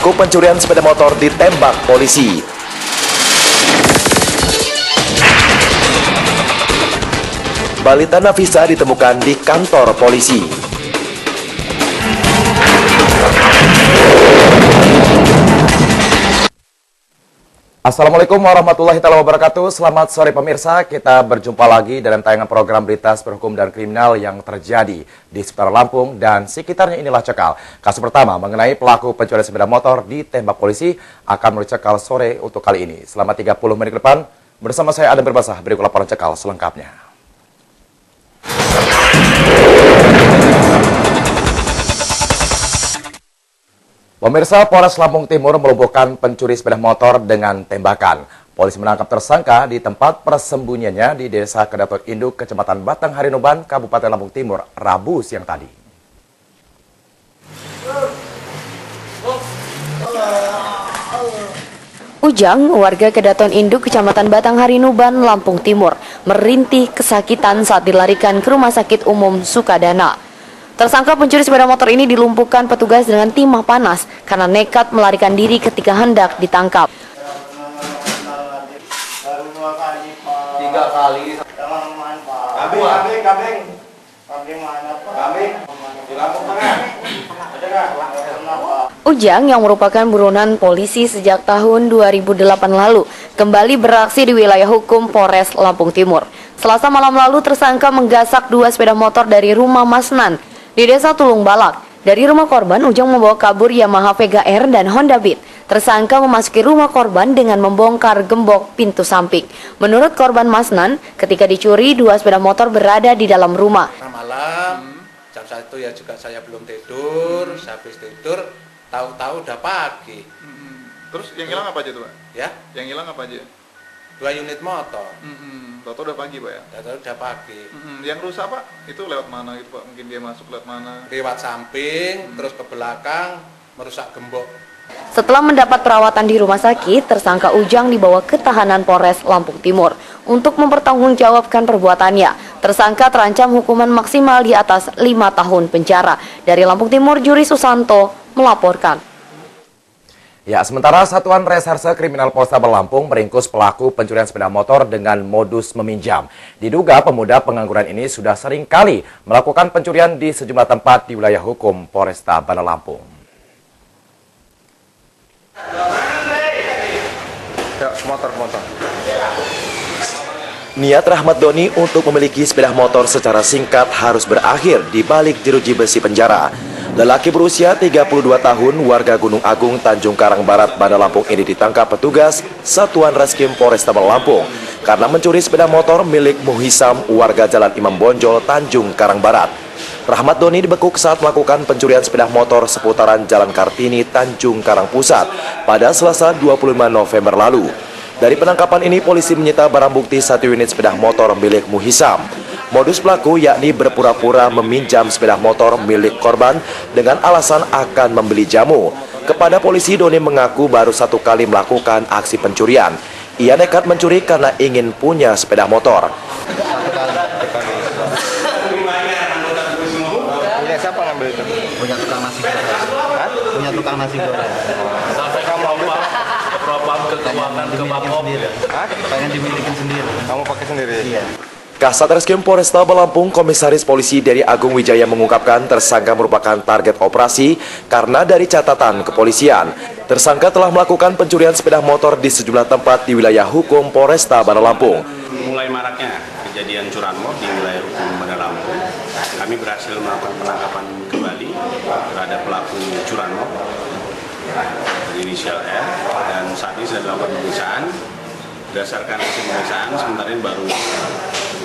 Pelaku pencurian sepeda motor ditembak polisi. Balita Nafisa ditemukan di kantor polisi. Assalamualaikum warahmatullahi wabarakatuh. Selamat sore pemirsa, kita berjumpa lagi dalam tayangan program berita berhukum dan kriminal yang terjadi di sekitar Lampung dan sekitarnya. Inilah Cekal. Kasus pertama mengenai pelaku pencurian sepeda motor ditembak polisi akan mulai Cekal sore untuk kali ini. Selama 30 menit ke depan, bersama saya Adam Berbasah, berikut laporan Cekal selengkapnya. Pemirsa, Polres Lampung Timur melumpuhkan pencuri sepeda motor dengan tembakan. Polisi menangkap tersangka di tempat persembunyiannya di Desa Kedaton Induk, Kecamatan Batang Harinuban, Kabupaten Lampung Timur, Rabu siang tadi. Ujang, warga Kedaton Induk, Kecamatan Batang Harinuban, Lampung Timur, merintih kesakitan saat dilarikan ke Rumah Sakit Umum Sukadana. Tersangka pencuri sepeda motor ini dilumpuhkan petugas dengan timah panas karena nekat melarikan diri ketika hendak ditangkap. 3 kali. Ujang, yang merupakan buronan polisi sejak tahun 2008 lalu, kembali beraksi di wilayah hukum Polres Lampung Timur. Selasa malam lalu, tersangka menggasak 2 sepeda motor dari rumah Masnan di Desa Tulung Balak. Dari rumah korban, Ujang membawa kabur Yamaha Vega R dan Honda Beat. Tersangka memasuki rumah korban dengan membongkar gembok pintu samping. Menurut korban Masnan, ketika dicuri, 2 sepeda motor berada di dalam rumah. Malam, jam 1 ya juga saya belum tidur. Habis tidur, tahu-tahu udah pagi. Terus yang hilang apa aja tuh, Pak? Ya, Yang hilang apa aja? 2 unit motor. Tahu udah pagi, Pak ya? Tahu-tahu udah pagi. Yang rusak, Pak, itu lewat mana gitu, Pak? Mungkin dia masuk lewat mana? Lewat samping, terus ke belakang, merusak gembok. Setelah mendapat perawatan di rumah sakit, tersangka Ujang dibawa ke tahanan Polres Lampung Timur untuk mempertanggungjawabkan perbuatannya. Tersangka terancam hukuman maksimal di atas 5 tahun penjara. Dari Lampung Timur, Juri Susanto melaporkan. Ya, sementara Satuan Reserse Kriminal Polrestabes Lampung meringkus pelaku pencurian sepeda motor dengan modus meminjam. Diduga pemuda pengangguran ini sudah sering kali melakukan pencurian di sejumlah tempat di wilayah hukum Polrestabes Lampung. Ya, motor. Niat Rahmat Doni untuk memiliki sepeda motor secara singkat harus berakhir di balik jeruji besi penjara. Lelaki berusia 32 tahun, warga Gunung Agung, Tanjung Karang Barat, Bandar Lampung ini ditangkap petugas Satuan Reskrim Polrestabes Lampung karena mencuri sepeda motor milik Muhisam, warga Jalan Imam Bonjol, Tanjung Karang Barat. Rahmat Doni dibekuk saat melakukan pencurian sepeda motor seputaran Jalan Kartini, Tanjung Karang Pusat pada Selasa 25 November lalu. Dari penangkapan ini, polisi menyita barang bukti 1 unit sepeda motor milik Muhisam. Modus pelaku yakni berpura-pura meminjam sepeda motor milik korban dengan alasan akan membeli jamu. Kepada polisi, Doni mengaku baru 1 kali melakukan aksi pencurian. Ia nekat mencuri karena ingin punya sepeda motor. Punya siapa ngambil itu? Punya tukang nasi goreng. Punya tukang nasi goreng. Sampai kamu berapa kekuatan ke Bangkok? Pengen dimilikin sendiri. Kamu pakai sendiri? Iya. Kasat Reskrim Polrestabes Lampung, Komisaris Polisi Dery Agung Wijaya mengungkapkan tersangka merupakan target operasi karena dari catatan kepolisian, tersangka telah melakukan pencurian sepeda motor di sejumlah tempat di wilayah hukum Polrestabes Lampung. Mulai maraknya kejadian curanmor di wilayah hukum Bandar Lampung, kami berhasil melakukan penangkapan kembali terhadap pelaku curanmor berinisial R, dan saat ini sedang dilakukan pemeriksaan. Berdasarkan hasil pemeriksaan, sementara ini baru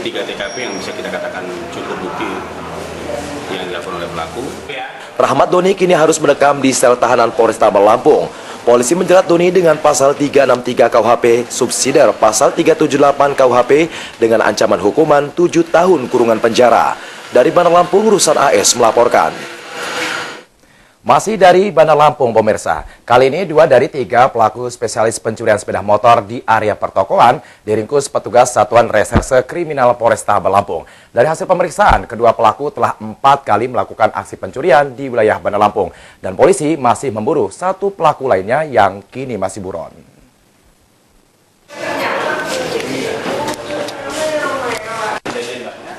3 TKP yang bisa kita katakan cukup bukti yang dilakukan oleh pelaku. Rahmat Doni kini harus mendekam di sel tahanan Polrestabes Lampung. Polisi menjerat Doni dengan pasal 363 KUHP, subsidiar pasal 378 KUHP dengan ancaman hukuman 7 tahun kurungan penjara. Dari Bandar Lampung, Rusan AS melaporkan. Masih dari Bandar Lampung, pemirsa. Kali ini 2 dari 3 pelaku spesialis pencurian sepeda motor di area pertokoan diringkus petugas Satuan Reserse Kriminal Polresta Lampung. Dari hasil pemeriksaan, kedua pelaku telah 4 kali melakukan aksi pencurian di wilayah Bandar Lampung. Dan polisi masih memburu 1 pelaku lainnya yang kini masih buron.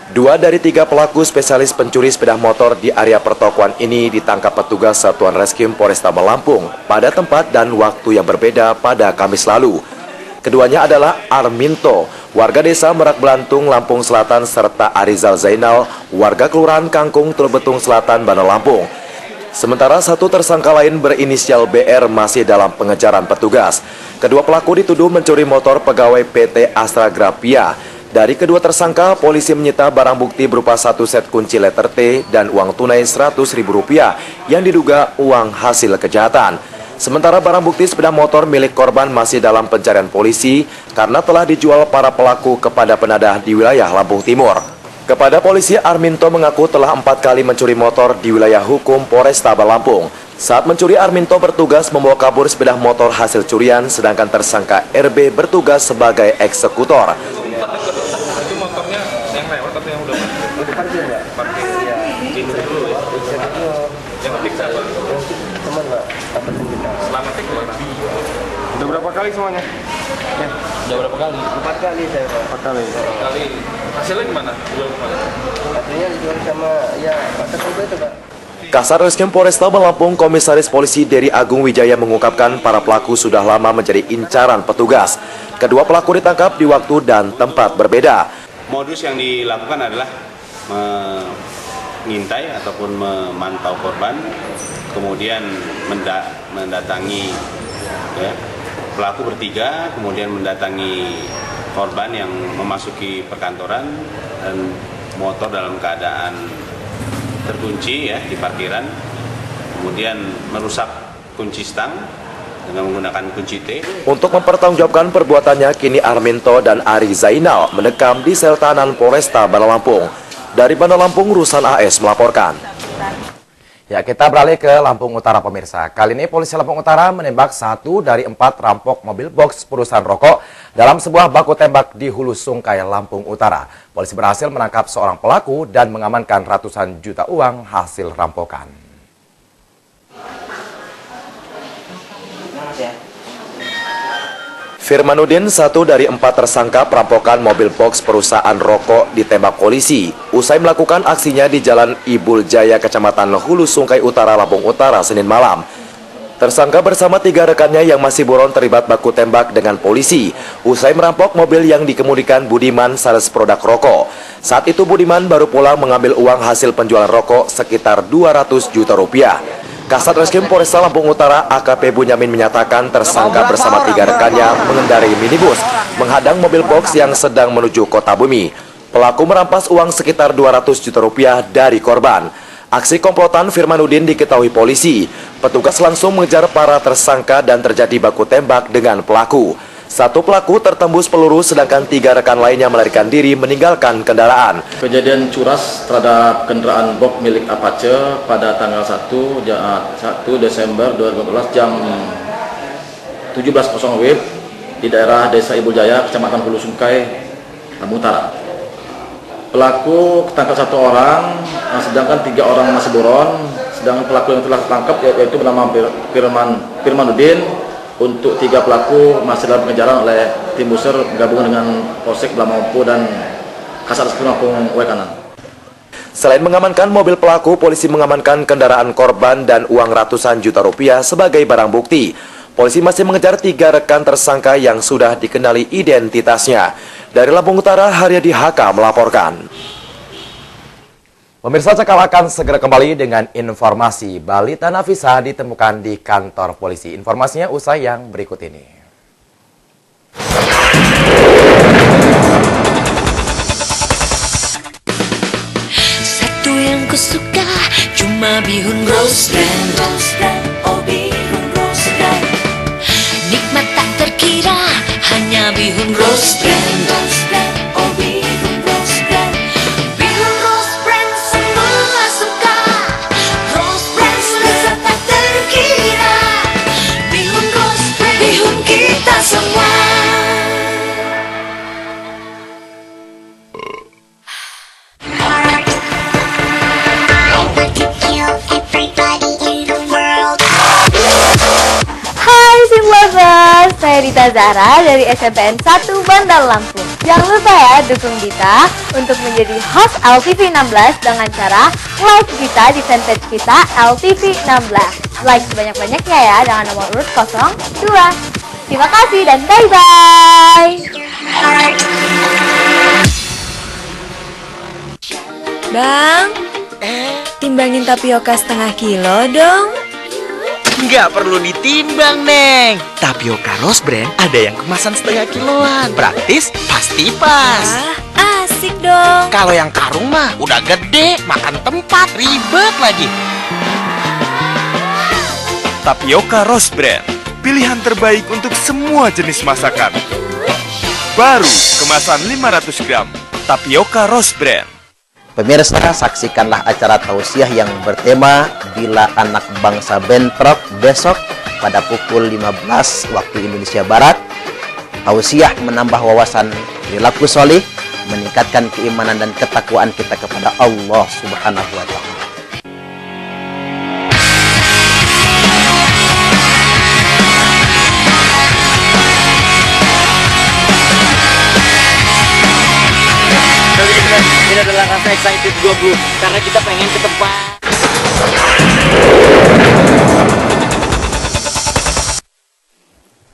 Dua dari 3 pelaku spesialis pencuri sepeda motor di area pertokoan ini ditangkap petugas Satuan Reskrim Polresta Lampung pada tempat dan waktu yang berbeda pada Kamis lalu. Keduanya adalah Arminto, warga desa Merak Belantung, Lampung Selatan, serta Arizal Zainal, warga Kelurahan Kangkung, Telbetung Selatan, Bandar Lampung. Sementara 1 tersangka lain berinisial BR masih dalam pengejaran petugas. Kedua pelaku dituduh mencuri motor pegawai PT Astra Grapia. Dari kedua tersangka, polisi menyita barang bukti berupa 1 set kunci letter T dan uang tunai Rp100.000 yang diduga uang hasil kejahatan. Sementara barang bukti sepeda motor milik korban masih dalam pencarian polisi karena telah dijual para pelaku kepada penadah di wilayah Lampung Timur. Kepada polisi, Arminto mengaku telah 4 kali mencuri motor di wilayah hukum Polresta Lampung. Saat mencuri, Arminto bertugas membawa kabur sepeda motor hasil curian, sedangkan tersangka RB bertugas sebagai eksekutor. Itu motornya yang lewat atau yang udah parkir? Udah parkir ya? Parkir ya. Ini dulu ya? Yang ngetik siapa? Teman Pak, dapat kita. Setelah ngetik gimana? Udah berapa kali semuanya? Ya. Udah berapa kali? 4 kali saya Pak. 4 kali? 4 kali. Hasilnya gimana? Jual kemana? Hasilnya dijual sama ya Pak Teguh itu Pak. Kasar Reskrim Polresta Lampung, Komisaris Polisi Dery Agung Wijaya mengungkapkan para pelaku sudah lama menjadi incaran petugas. Kedua pelaku ditangkap di waktu dan tempat berbeda. Modus yang dilakukan adalah mengintai ataupun memantau korban, kemudian mendatangi ya, pelaku bertiga, kemudian mendatangi korban yang memasuki perkantoran dan motor dalam keadaan terkunci ya di parkiran, kemudian merusak kunci stang dengan menggunakan kunci T. Untuk mempertanggungjawabkan perbuatannya, kini Arminto dan Ari Zainal mendekam di sel tahanan Polresta Bandar Lampung. Dari Bandar Lampung, Rusan AS melaporkan. Ya, kita beralih ke Lampung Utara, pemirsa. Kali ini polisi Lampung Utara menembak 1 dari 4 rampok mobil box perusahaan rokok dalam sebuah baku tembak di Hulu Sungkai, Lampung Utara. Polisi berhasil menangkap seorang pelaku dan mengamankan ratusan juta uang hasil rampokan. Firmanuddin, 1 dari 4 tersangka perampokan mobil box perusahaan rokok ditembak polisi usai melakukan aksinya di Jalan Ibul Jaya, Kecamatan Hulu Sungkai Utara, Lampung Utara, Senin malam. Tersangka bersama 3 rekannya yang masih buron terlibat baku tembak dengan polisi usai merampok mobil yang dikemudikan Budiman Sales Produk Rokok. Saat itu Budiman baru pulang mengambil uang hasil penjualan rokok sekitar Rp200 juta. Kasat Reskrim Polresta Lampung Utara AKP Bunyamin menyatakan tersangka bersama 3 rekannya mengendarai minibus menghadang mobil box yang sedang menuju Kota Bumi. Pelaku merampas uang sekitar Rp200 juta dari korban. Aksi komplotan Firmanuddin diketahui polisi. Petugas langsung mengejar para tersangka dan terjadi baku tembak dengan pelaku. 1 pelaku tertembus peluru, sedangkan 3 rekan lainnya melarikan diri meninggalkan kendaraan. Kejadian curas terhadap kendaraan box milik Apache pada tanggal 1 Desember 2014 jam 17.00 WIB di daerah Desa Ibul Jaya, Kecamatan Hulu Sungkai, Lampung Utara. Pelaku ketangkap 1 orang, sedangkan 3 orang masih buron. Sedangkan pelaku yang telah ditangkap yaitu bernama Firmanuddin. Untuk 3 pelaku masih dalam pengejaran oleh tim Buser gabungan dengan Polsek Blamampu dan Kasat Reskrim Lampung Kanan. Selain mengamankan mobil pelaku, polisi mengamankan kendaraan korban dan uang ratusan juta rupiah sebagai barang bukti. Polisi masih mengejar 3 rekan tersangka yang sudah dikenali identitasnya. Dari Lampung Utara, Haryadi HK melaporkan. Pemirsa, Cakal akan segera kembali dengan informasi. Balita Nafisa ditemukan di kantor polisi. Informasinya usai yang berikut ini. Satu yang kusuka cuma bihun rose brand, oh bihun rose brand. Nikmat tak terkira hanya bihun rose brand, oh bihun rose brand. Bihun rose brand semua suka. Rose brand lezat tak saya Dita Zahra dari SMPN 1 Bandar Lampung. Jangan lupa ya dukung Dita untuk menjadi host LTV 16 dengan cara like Dita di fanpage kita LTV 16. Like sebanyak-banyaknya ya dengan nomor urut 02. Terima kasih dan bye-bye. Bang, timbangin tapioka setengah kilo dong. Nggak perlu ditimbang, Neng. Tapioka Rose Brand ada yang kemasan setengah kiloan. Praktis, pasti pas. Asik dong. Kalau yang karung mah udah gede, makan tempat, ribet lagi. Tapioka Rose Brand, pilihan terbaik untuk semua jenis masakan. Baru, kemasan 500 gram. Tapioka Rose Brand. Pemirsa, saksikanlah acara tausiah yang bertema Bila Anak Bangsa Bentrok besok pada pukul 15 waktu Indonesia Barat. Tausiah menambah wawasan perilaku sholih, meningkatkan keimanan dan ketakwaan kita kepada Allah Subhanahu wa Ta'ala. Ini adalah rasa excited gue, bro, karena kita pengen ke tempat.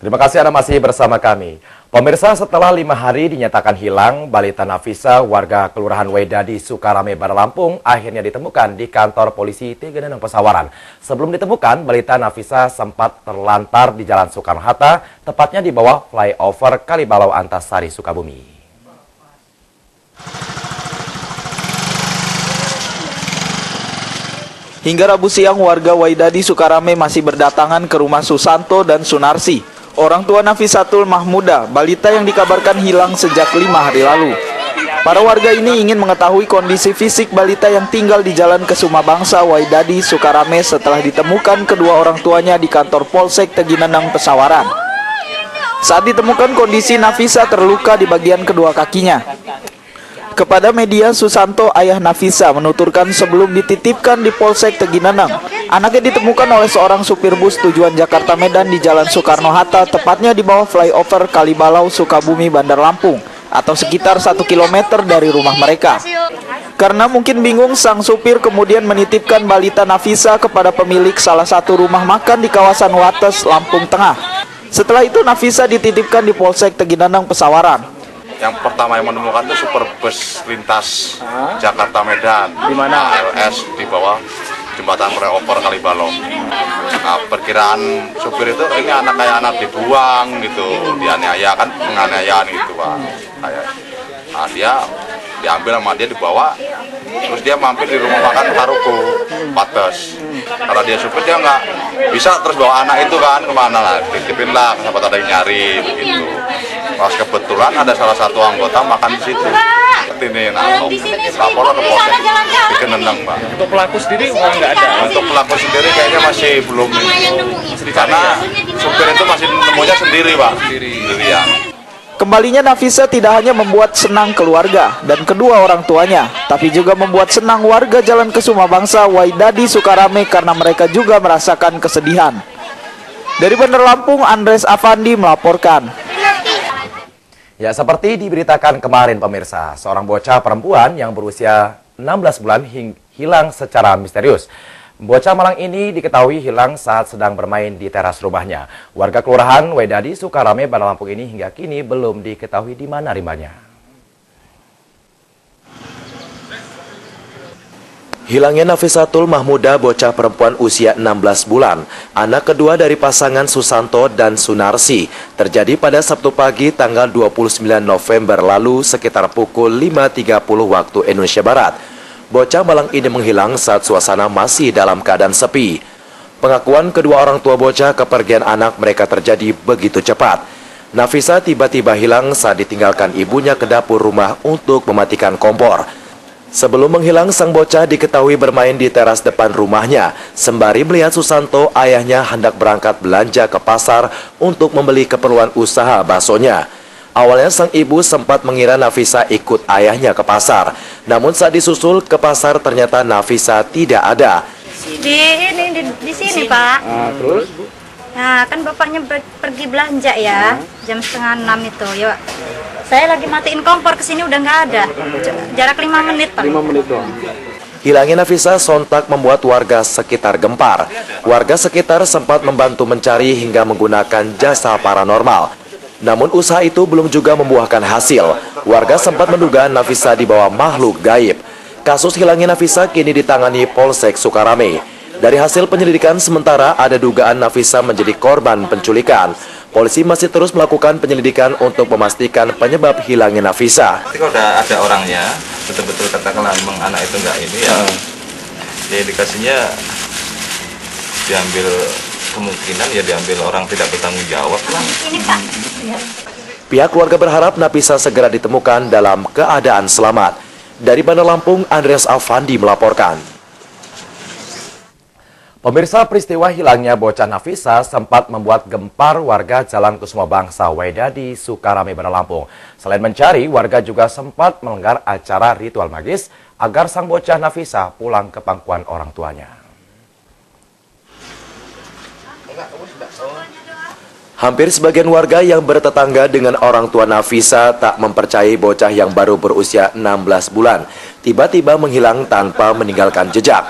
Terima kasih Anda masih bersama kami. Pemirsa, setelah 5 hari dinyatakan hilang, balita Nafisa, warga Kelurahan Waidadi, Sukarame, Bandar Lampung, akhirnya ditemukan di kantor polisi Tegeneneng Pesawaran. Sebelum ditemukan, balita Nafisa sempat terlantar di Jalan Soekarno-Hatta, tepatnya di bawah flyover Kalibalau Antasari, Sukabumi. Hingga Rabu siang, warga Waidadi Sukarame masih berdatangan ke rumah Susanto dan Sunarsi, orang tua Nafisatul Mahmuda, balita yang dikabarkan hilang sejak 5 hari lalu. Para warga ini ingin mengetahui kondisi fisik balita yang tinggal di Jalan Kesuma Bangsa, Waidadi Sukarame setelah ditemukan kedua orang tuanya di kantor Polsek Tegineneng Pesawaran. Saat ditemukan, kondisi Nafisa terluka di bagian kedua kakinya. Kepada media, Susanto, ayah Nafisa, menuturkan sebelum dititipkan di Polsek Tegineneng, anaknya ditemukan oleh seorang supir bus tujuan Jakarta Medan di Jalan Soekarno-Hatta, tepatnya di bawah flyover Kalibalau, Sukabumi, Bandar Lampung, atau sekitar 1 km dari rumah mereka. Karena mungkin bingung, sang supir kemudian menitipkan balita Nafisa kepada pemilik salah satu rumah makan di kawasan Wates, Lampung Tengah. Setelah itu, Nafisa dititipkan di Polsek Tegineneng Pesawaran. Yang pertama yang menemukan itu super bus lintas Jakarta Medan, di mana LS di bawah jembatan flyover Kalibalau. Nah, perkiraan supir itu ini anak kayak anak dibuang gitu, dianiaya, kan penganiayaan gitu, Pak. Nah, dia diambil sama dia, dibawa, terus dia mampir di rumah makan Haruko Pates. Kalau dia supir dia nggak bisa terus bawa anak itu kan kemana lah, dititipin lah, sahabat ada yang nyari begitu. Pas kebetulan ada salah satu anggota makan di situ. Seperti ini, nah, lapor ke Polsek Tegeneneng, Mbak. Untuk pelaku sendiri nggak ada? Untuk pelaku sendiri kayaknya masih belum, karena supir itu masih nemunya sendiri, Pak. Sendirian. Kembalinya Nafisa tidak hanya membuat senang keluarga dan kedua orang tuanya, tapi juga membuat senang warga Jalan Kesuma Bangsa, Waidadi Sukarame, karena mereka juga merasakan kesedihan. Dari Bandar Lampung, Andres Afandi melaporkan. Ya, seperti diberitakan kemarin pemirsa, seorang bocah perempuan yang berusia 16 bulan hilang secara misterius. Bocah malang ini diketahui hilang saat sedang bermain di teras rumahnya. Warga Kelurahan Waidadi Sukarame, Bandar Lampung ini hingga kini belum diketahui di mana rimbanya. Hilangnya Nafisatul Mahmuda, bocah perempuan usia 16 bulan, anak kedua dari pasangan Susanto dan Sunarsi, terjadi pada Sabtu pagi tanggal 29 November lalu sekitar pukul 5.30 waktu Indonesia Barat. Bocah malang ini menghilang saat suasana masih dalam keadaan sepi. Pengakuan kedua orang tua bocah kepergian anak mereka terjadi begitu cepat. Nafisa tiba-tiba hilang saat ditinggalkan ibunya ke dapur rumah untuk mematikan kompor. Sebelum menghilang, sang bocah diketahui bermain di teras depan rumahnya, sembari melihat Susanto, ayahnya, hendak berangkat belanja ke pasar untuk membeli keperluan usaha baksonya. Awalnya sang ibu sempat mengira Nafisa ikut ayahnya ke pasar, namun saat disusul ke pasar ternyata Nafisa tidak ada. Di sini Pak. Terus? Nah, kan bapaknya pergi belanja ya, jam 5:30 itu. Ya, saya lagi matiin kompor kesini udah nggak ada. Jarak 5 menit, Pak. 5 menit doang. Hilangnya Nafisa sontak membuat warga sekitar gempar. Warga sekitar sempat membantu mencari hingga menggunakan jasa paranormal. Namun usaha itu belum juga membuahkan hasil. Warga sempat menduga Nafisa dibawa makhluk gaib. Kasus hilangnya Nafisa kini ditangani Polsek Sukarame. Dari hasil penyelidikan sementara ada dugaan Nafisa menjadi korban penculikan. Polisi masih terus melakukan penyelidikan untuk memastikan penyebab hilangnya Nafisa. Tapi kalau udah ada orangnya, betul-betul katakanlah memang anak itu enggak ini ya, ya indikasinya diambil, kemungkinan ya diambil orang tidak bertanggung jawab lah. Ini Pak. Pihak keluarga berharap Nafisa segera ditemukan dalam keadaan selamat. Dari Bandar Lampung, Andreas Afandi melaporkan. Pemirsa, peristiwa hilangnya bocah Nafisa sempat membuat gempar warga Jalan Kusuma Bangsa Waidadi, Sukarame, Bandar Lampung. Selain mencari, warga juga sempat melanggar acara ritual magis agar sang bocah Nafisa pulang ke pangkuan orang tuanya. Hampir sebagian warga yang bertetangga dengan orang tua Nafisa tak mempercayai bocah yang baru berusia 16 bulan tiba-tiba menghilang tanpa meninggalkan jejak.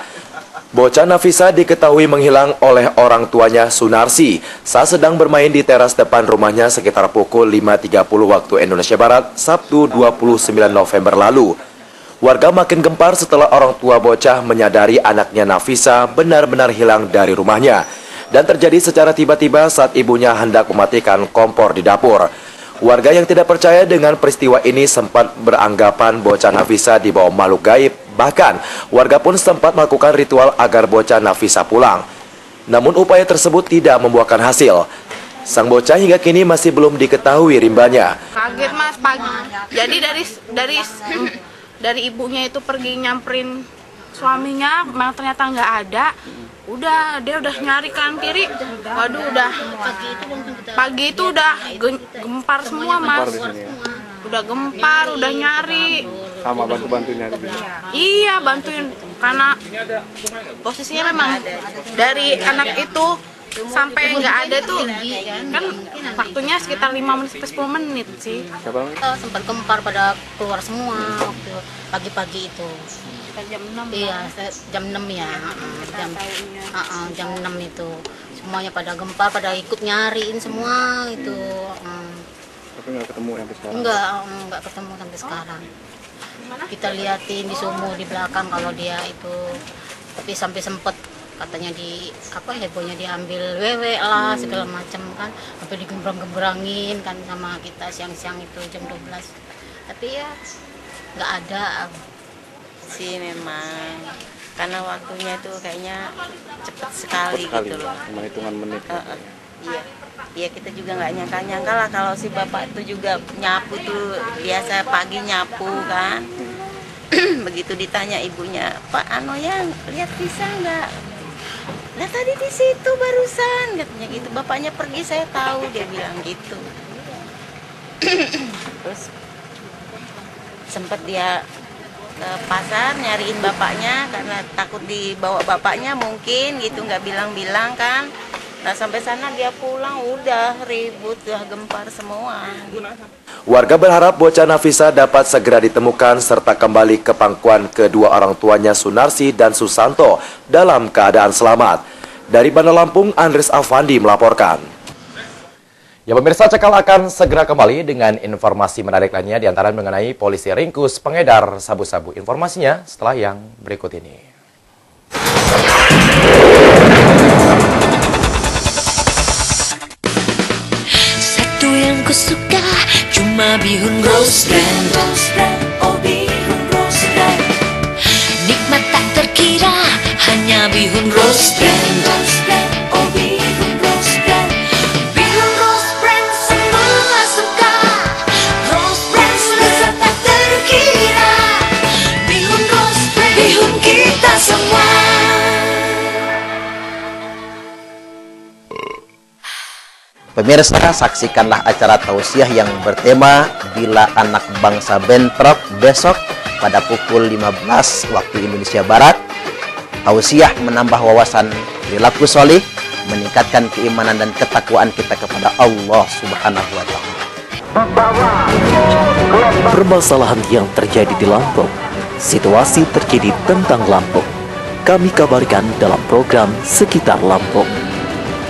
Bocah Nafisa diketahui menghilang oleh orang tuanya Sunarsi saat sedang bermain di teras depan rumahnya sekitar pukul 5.30 waktu Indonesia Barat, Sabtu 29 November lalu. Warga makin gempar setelah orang tua bocah menyadari anaknya Nafisa benar-benar hilang dari rumahnya. Dan terjadi secara tiba-tiba saat ibunya hendak mematikan kompor di dapur. Warga yang tidak percaya dengan peristiwa ini sempat beranggapan bocah Nafisa dibawa makhluk gaib. Bahkan, warga pun sempat melakukan ritual agar bocah Nafisa pulang. Namun upaya tersebut tidak membuahkan hasil. Sang bocah hingga kini masih belum diketahui rimbanya. Kaget Mas, pagi. Jadi dari ibunya itu pergi nyamperin suaminya, memang ternyata nggak ada. Dia udah nyari kanan kiri. Waduh, udah pagi itu udah gempar semua Mas. Udah gempar, udah nyari. Sama bantu-bantuin nyari. Iya, bantuin karena posisinya memang dari anak itu sampai nggak ada tuh kan waktunya sekitar 5 menit sampai 10 menit sih. Sempat gempar pada keluar semua waktu pagi-pagi itu. Jam 6. Iya, jam 6 ya. Jam 6 itu. Semuanya pada gempar, pada ikut nyariin semua itu. Tapi nggak ketemu sampai sekarang? Nggak ketemu sampai sekarang. Kita liatin di sumur di belakang kalau dia itu, tapi sampai sempet katanya hebohnya diambil wewe lah segala macam kan, sampai digembrang-gembrangin kan sama kita siang-siang itu jam 12. Tapi ya nggak ada sih memang, karena waktunya tuh kayaknya cepet sekali gitu loh. Cuma hitungan menit. Iya, kita juga nggak nyangka lah kalau si bapak itu juga nyapu tuh, biasa pagi nyapu kan. Begitu ditanya ibunya, Pak Anoyang lihat bisa nggak? Nah tadi di situ barusan katanya gitu, bapaknya pergi saya tahu, dia bilang gitu. Terus sempat dia ke pasar nyariin bapaknya karena takut dibawa bapaknya mungkin gitu, nggak bilang-bilang kan. Nah sampai sana dia pulang udah ribut, udah gempar semua. Warga berharap bocah Nafisa dapat segera ditemukan serta kembali ke pangkuan kedua orang tuanya Sunarsi dan Susanto dalam keadaan selamat. Dari Bandar Lampung, Andreas Afandi melaporkan. Ya pemirsa, Cekal akan segera kembali dengan informasi menarik lainnya, diantara mengenai polisi ringkus pengedar sabu-sabu. Informasinya setelah yang berikut ini. Satu yang kusuka cuma bihun rose brand, oh bihun rose brand. Nikmat tak terkira hanya bihun rose brand, oh bihun rose brand. Bihun rose brand semua suka, rose brand lezat tak terkira. Bihun rose brand, bihun kita semua. Pemirsa, saksikanlah acara tausiah yang bertema Bila Anak Bangsa Bentrok besok pada pukul 15 waktu Indonesia Barat. Tausiah menambah wawasan perilaku solih, meningkatkan meningkatkan keimanan dan ketakwaan kita kepada Allah Subhanahu wa taala. Permasalahan yang terjadi di Lampung, situasi terkini tentang Lampung, kami kabarkan dalam program Sekitar Lampung.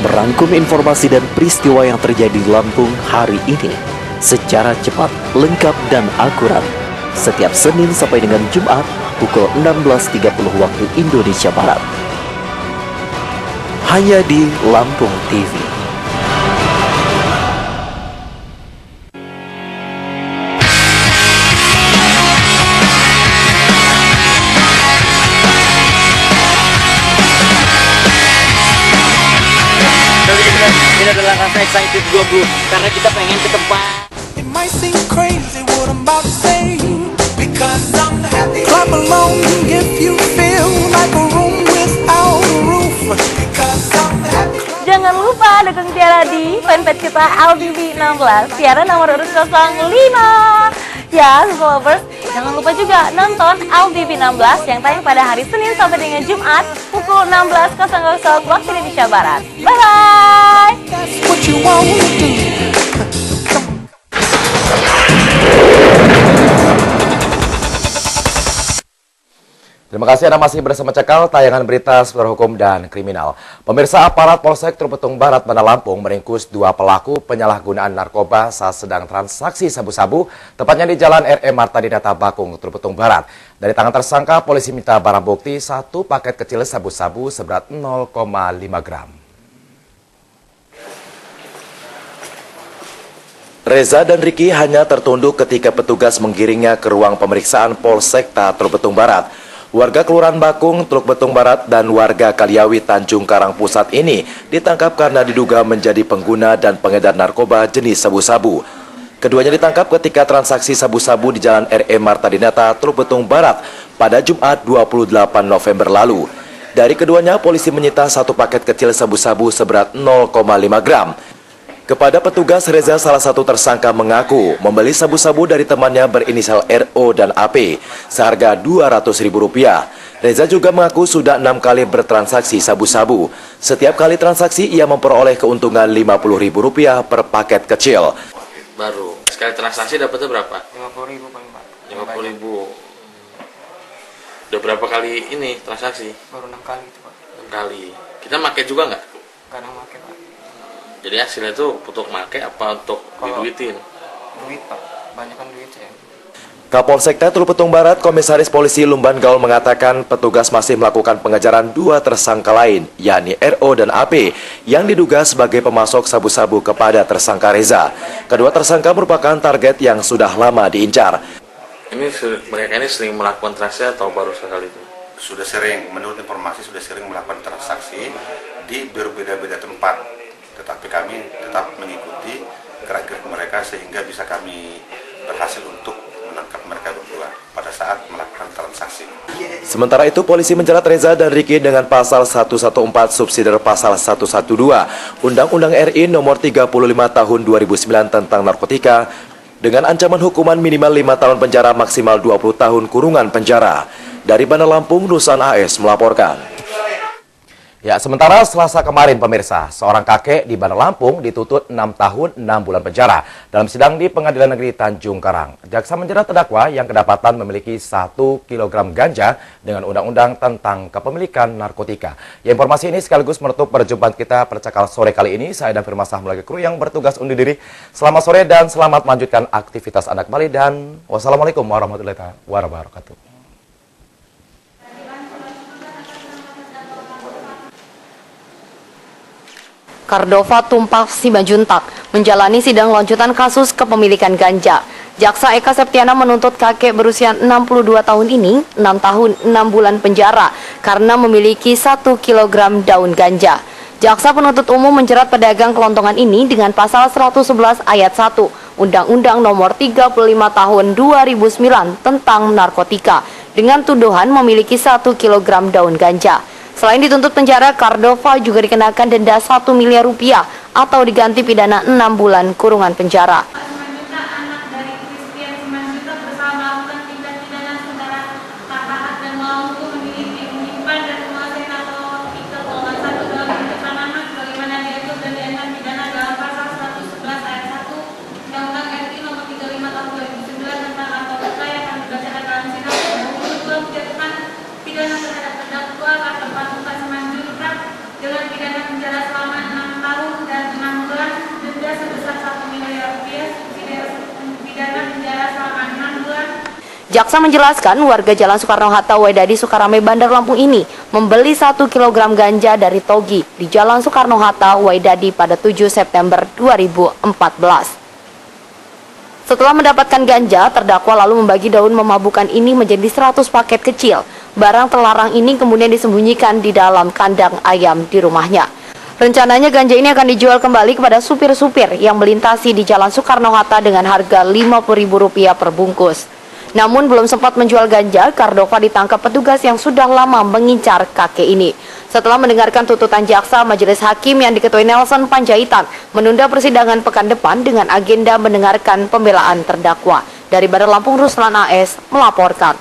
Merangkum informasi dan peristiwa yang terjadi di Lampung hari ini secara cepat, lengkap, dan akurat. Setiap Senin sampai dengan Jumat pukul 16.30 waktu Indonesia Barat. Hanya di Lampung TV. Ini adalah rasa excited gue bro, karena kita pengen ke tempat. It might seem crazy what I'm about to say, because I'm happy. Clap along if you feel like a room without a roof, because I'm happy. Jangan lupa dukung Tiara di fanpage kita LTV 16, Tiara nomor urut 05. Ya, lovers, jangan lupa juga nonton LTV 16 yang tayang pada hari Senin sampai dengan Jumat pukul 16.00 waktu Indonesia Barat. Bye-bye! What you want to do. Terima kasih Anda masih bersama Cekal, tayangan berita seputar hukum dan kriminal. Pemirsa, aparat Polsek Trupetung Barat, Bandar Lampung meringkus 2 pelaku penyalahgunaan narkoba saat sedang transaksi sabu-sabu, tepatnya di Jalan R.E. Marta Dinata Bakung, Trupetung Barat. Dari tangan tersangka, polisi minta barang bukti 1 paket kecil sabu-sabu seberat 0,5 gram. Reza dan Riki hanya tertunduk ketika petugas menggiringnya ke ruang pemeriksaan Polsekta Trupetung Barat. Warga Kelurahan Bakung, Teluk Betung Barat, dan warga Kaliawi, Tanjung Karang Pusat ini ditangkap karena diduga menjadi pengguna dan pengedar narkoba jenis sabu-sabu. Keduanya ditangkap ketika transaksi sabu-sabu di Jalan R.E. Marta Dinata, Teluk Betung Barat pada Jumat 28 November lalu. Dari keduanya, polisi menyita 1 paket kecil sabu-sabu seberat 0,5 gram. Kepada petugas, Reza, salah satu tersangka, mengaku membeli sabu-sabu dari temannya berinisial RO dan AP seharga Rp200.000. Reza juga mengaku sudah 6 kali bertransaksi sabu-sabu. Setiap kali transaksi ia memperoleh keuntungan Rp50.000 per paket kecil. Baru sekali transaksi dapatnya berapa? 50.000 paling Pak. 50.000. Udah berapa kali ini transaksi? Baru 6 kali itu Pak. 6 kali. Kita make juga nggak? Kadang make Pak. Jadi hasilnya itu untuk make apa untuk diduitin? Duit Pak, banyakan duit saya. Kapolsekta Teluk Betung Barat, Komisaris Polisi Lumban Gaul mengatakan petugas masih melakukan pengejaran 2 tersangka lain, yakni RO dan AP, yang diduga sebagai pemasok sabu-sabu kepada tersangka Reza. Kedua tersangka merupakan target yang sudah lama diincar. Ini mereka ini sering melakukan transaksi atau baru sekali itu? Sudah sering, menurut informasi sudah sering melakukan transaksi di berbeda-beda tempat. Tetapi kami tetap mengikuti gerak-gerik mereka sehingga bisa kami berhasil untuk menangkap mereka berdua pada saat melakukan transaksi. Sementara itu, polisi menjerat Reza dan Riki dengan pasal 114 subsidiar pasal 112 Undang-Undang RI nomor 35 tahun 2009 tentang narkotika dengan ancaman hukuman minimal 5 tahun penjara maksimal 20 tahun kurungan penjara. Dari Bandar Lampung, Rusan AS melaporkan. Ya, sementara Selasa kemarin pemirsa, seorang kakek di Bandar Lampung dituntut 6 tahun 6 bulan penjara dalam sidang di Pengadilan Negeri Tanjung Karang. Jaksa menjerat terdakwa yang kedapatan memiliki 1 kg ganja dengan undang-undang tentang kepemilikan narkotika. Ya, informasi ini sekaligus menutup perjumpaan kita pada Cekal sore kali ini. Saya dan Firman Sah melalui kru yang bertugas undur diri. Selamat sore dan selamat melanjutkan aktivitas Anda kembali dan wassalamualaikum warahmatullahi wabarakatuh. Cardova Tumpah Simanjuntak menjalani sidang lanjutan kasus kepemilikan ganja. Jaksa Eka Septiana menuntut kakek berusia 62 tahun ini 6 tahun 6 bulan penjara karena memiliki 1 kg daun ganja. Jaksa penuntut umum menjerat pedagang kelontongan ini dengan pasal 111 ayat 1 Undang-Undang nomor 35 tahun 2009 tentang narkotika dengan tuduhan memiliki 1 kg daun ganja. Selain dituntut penjara, Cardova juga dikenakan denda 1 miliar rupiah atau diganti pidana 6 bulan kurungan penjara. Jaksa menjelaskan warga Jalan Soekarno-Hatta Waidadi Sukarame Bandar Lampung ini membeli 1 kg ganja dari Togi di Jalan Soekarno-Hatta Waidadi pada 7 September 2014. Setelah mendapatkan ganja, terdakwa lalu membagi daun memabukkan ini menjadi 100 paket kecil. Barang terlarang ini kemudian disembunyikan di dalam kandang ayam di rumahnya. Rencananya ganja ini akan dijual kembali kepada supir-supir yang melintasi di Jalan Soekarno-Hatta dengan harga Rp50.000 per bungkus. Namun belum sempat menjual ganja, Kardova ditangkap petugas yang sudah lama mengincar kakek ini. Setelah mendengarkan tuntutan jaksa, majelis hakim yang diketuai Nelson Panjaitan menunda persidangan pekan depan dengan agenda mendengarkan pembelaan terdakwa. Dari Bandar Lampung, Ruslan AS melaporkan.